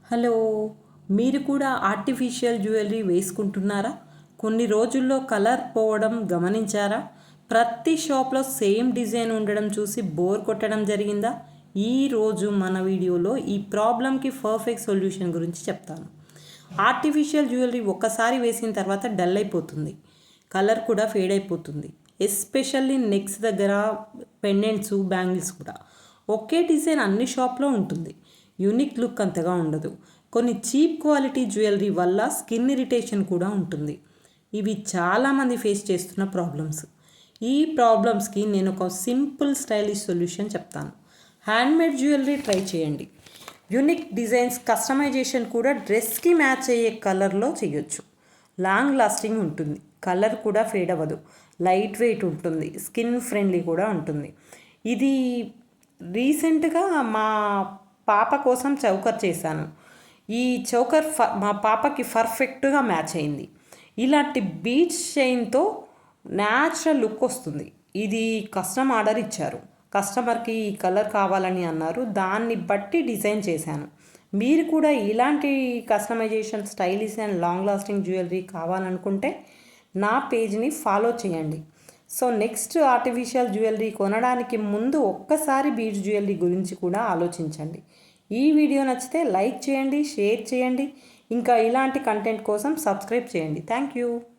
Hello, మీరు కూడా artificial jewellery వేసుకుంటున్నారా? కొన్ని రోజుల్లో కలర్ పోవడం గమనించారా? ప్రతి షాప్లో సేమ్ డిజైన్ ఉండడం చూసి బోర్ కొట్టడం జరిగిందా? ఈరోజు మన వీడియోలో ఈ ప్రాబ్లంకి పర్ఫెక్ట్ సొల్యూషన్ గురించి చెప్తాను. ఆర్టిఫిషియల్ జ్యువెలరీ ఒక్కసారి వేసిన తర్వాత డల్ అయిపోతుంది, కలర్ కూడా ఫేడ్ అయిపోతుంది. ఎస్పెషల్లీ నెక్స్ దగ్గర పెండెంట్స్, బ్యాంగిల్స్ కూడా. ఒకే డిజైన్ అన్ని షాప్లో ఉంటుంది, యూనిక్ లుక్ అంతగా ఉండదు. కొన్ని చీప్ క్వాలిటీ జ్యువెలరీ వల్ల స్కిన్ ఇరిటేషన్ కూడా ఉంటుంది. ఇవి చాలామంది ఫేస్ చేస్తున్న ప్రాబ్లమ్స్. ఈ ప్రాబ్లమ్స్కి నేను ఒక సింపుల్ స్టైలిష్ సొల్యూషన్ చెప్తాను. హ్యాండ్మేడ్ జ్యువెలరీ ట్రై చేయండి. యూనిక్ డిజైన్స్, కస్టమైజేషన్ కూడా డ్రెస్కి మ్యాచ్ అయ్యే కలర్లో చేయొచ్చు. లాంగ్ లాస్టింగ్ ఉంటుంది, కలర్ కూడా ఫేడ్ అవ్వదు, లైట్ వెయిట్ ఉంటుంది, స్కిన్ ఫ్రెండ్లీ కూడా ఉంటుంది. ఇది రీసెంట్గా మా పాప కోసం చౌకర్ చేశాను. ఈ చౌకర్ మా పాపకి పర్ఫెక్ట్గా మ్యాచ్ అయింది. ఇలాంటి బీచ్ చైన్తో న్యాచురల్ లుక్ వస్తుంది. ఇది కస్టమర్ ఆర్డర్ ఇచ్చారు, కస్టమర్కి ఈ కలర్ కావాలని అన్నారు, దాన్ని బట్టి డిజైన్ చేశాను. మీరు కూడా ఇలాంటి customisation, stylish and long lasting jewellery కావాలనుకుంటే నా పేజ్ని ఫాలో చేయండి. సో నెక్స్ట్ ఆర్టిఫిషియల్ జ్యువెలరీ కొనడానికి ముందు ఒక్కసారి బీడ్స్ జ్యువెలరీ గురించి కూడా ఆలోచించండి. ఈ వీడియో నచ్చితే లైక్ చేయండి, షేర్ చేయండి. ఇంకా ఇలాంటి కంటెంట్ కోసం సబ్స్క్రైబ్ చేయండి. Thank you.